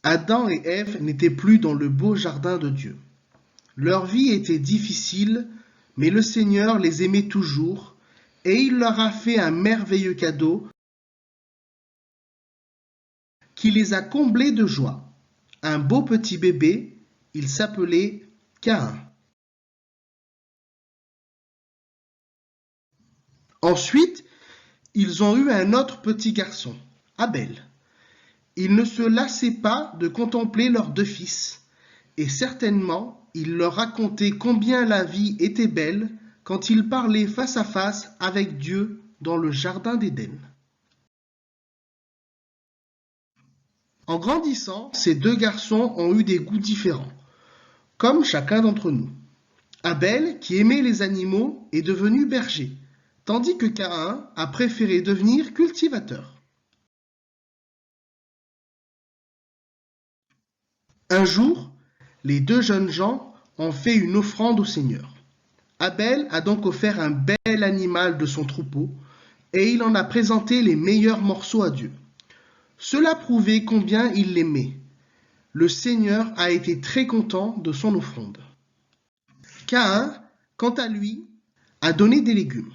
Adam et Ève n'étaient plus dans le beau jardin de Dieu. Leur vie était difficile, mais le Seigneur les aimait toujours, et il leur a fait un merveilleux cadeau qui les a comblés de joie. Un beau petit bébé, il s'appelait Caïn. Ensuite, ils ont eu un autre petit garçon, Abel. Ils ne se lassaient pas de contempler leurs deux fils, et certainement ils leur racontaient combien la vie était belle quand ils parlaient face à face avec Dieu dans le jardin d'Éden. En grandissant, ces deux garçons ont eu des goûts différents, comme chacun d'entre nous. Abel, qui aimait les animaux, est devenu berger, tandis que Caïn a préféré devenir cultivateur. Un jour, les deux jeunes gens ont fait une offrande au Seigneur. Abel a donc offert un bel animal de son troupeau, et il en a présenté les meilleurs morceaux à Dieu. Cela prouvait combien il l'aimait. Le Seigneur a été très content de son offrande. Caïn, quant à lui, a donné des légumes.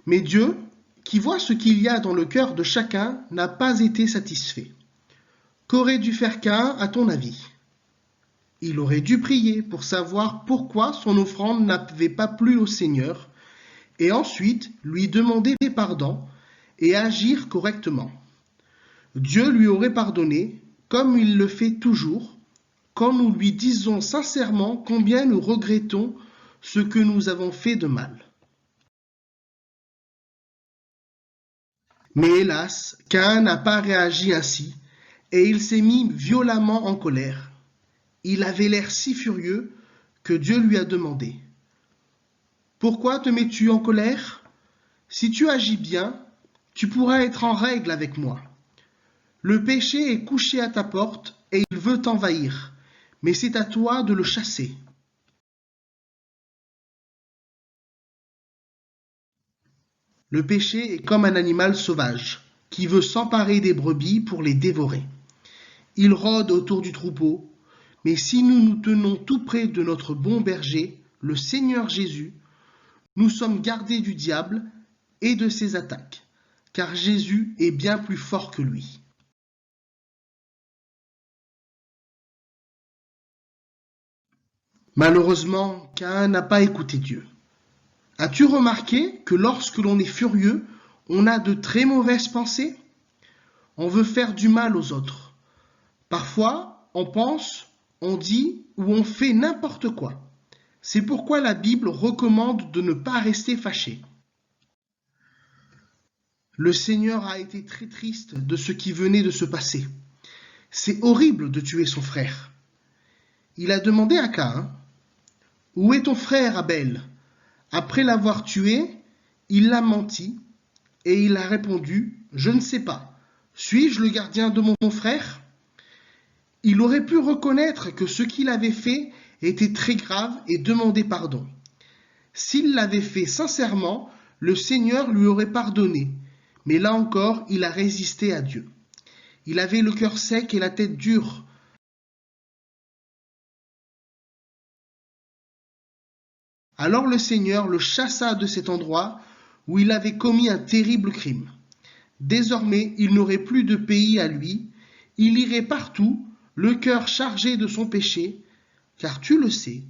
Mais Dieu, qui voit ce qu'il y a dans le cœur de chacun, n'a pas été satisfait. Qu'aurait dû faire Caïn, à ton avis? Il aurait dû prier pour savoir pourquoi son offrande n'avait pas plu au Seigneur, et ensuite lui demander pardon et agir correctement. Dieu lui aurait pardonné, comme il le fait toujours, quand nous lui disons sincèrement combien nous regrettons ce que nous avons fait de mal. Mais hélas, Caïn n'a pas réagi ainsi, et il s'est mis violemment en colère. Il avait l'air si furieux que Dieu lui a demandé: Pourquoi te mets-tu en colère? Si tu agis bien, tu pourras être en règle avec moi. Le péché est couché à ta porte et il veut t'envahir, mais c'est à toi de le chasser. Le péché est comme un animal sauvage qui veut s'emparer des brebis pour les dévorer. Il rôde autour du troupeau, mais si nous nous tenons tout près de notre bon berger, le Seigneur Jésus, nous sommes gardés du diable et de ses attaques, car Jésus est bien plus fort que lui. Malheureusement, Caïn n'a pas écouté Dieu. As-tu remarqué que lorsque l'on est furieux, on a de très mauvaises pensées? On veut faire du mal aux autres. Parfois, on pense, on dit ou on fait n'importe quoi. C'est pourquoi la Bible recommande de ne pas rester fâché. Le Seigneur a été très triste de ce qui venait de se passer. C'est horrible de tuer son frère. Il a demandé à Caïn: Où est ton frère Abel? Après l'avoir tué, il l'a menti et il a répondu: Je ne sais pas. Suis-je le gardien de mon frère? Il aurait pu reconnaître que ce qu'il avait fait était très grave et demander pardon. S'il l'avait fait sincèrement, le Seigneur lui aurait pardonné. Mais là encore, il a résisté à Dieu. Il avait le cœur sec et la tête dure. Alors le Seigneur le chassa de cet endroit où il avait commis un terrible crime. Désormais, il n'aurait plus de pays à lui. Il irait partout, le cœur chargé de son péché, car tu le sais,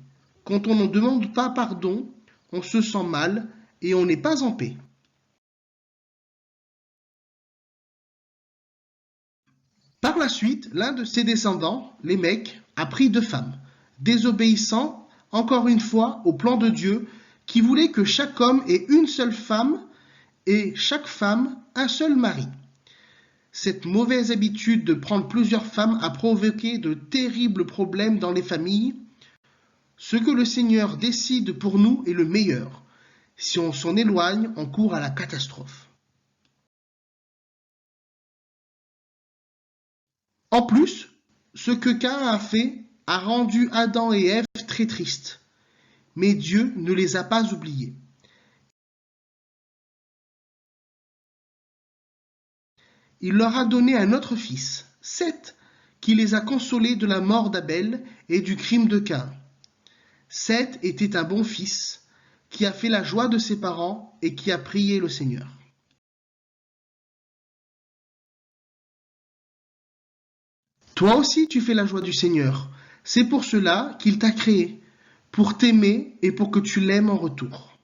quand on ne demande pas pardon, on se sent mal et on n'est pas en paix. Par la suite, l'un de ses descendants, Lémec, a pris deux femmes, désobéissant encore une fois au plan de Dieu qui voulait que chaque homme ait une seule femme et chaque femme un seul mari. Cette mauvaise habitude de prendre plusieurs femmes a provoqué de terribles problèmes dans les familles. Ce que le Seigneur décide pour nous est le meilleur. Si on s'en éloigne, on court à la catastrophe. En plus, ce que Caïn a fait a rendu Adam et Ève très tristes. Mais Dieu ne les a pas oubliés. Il leur a donné un autre fils, Seth, qui les a consolés de la mort d'Abel et du crime de Caïn. Seth était un bon fils, qui a fait la joie de ses parents et qui a prié le Seigneur. Toi aussi tu fais la joie du Seigneur. C'est pour cela qu'il t'a créé, pour t'aimer et pour que tu l'aimes en retour.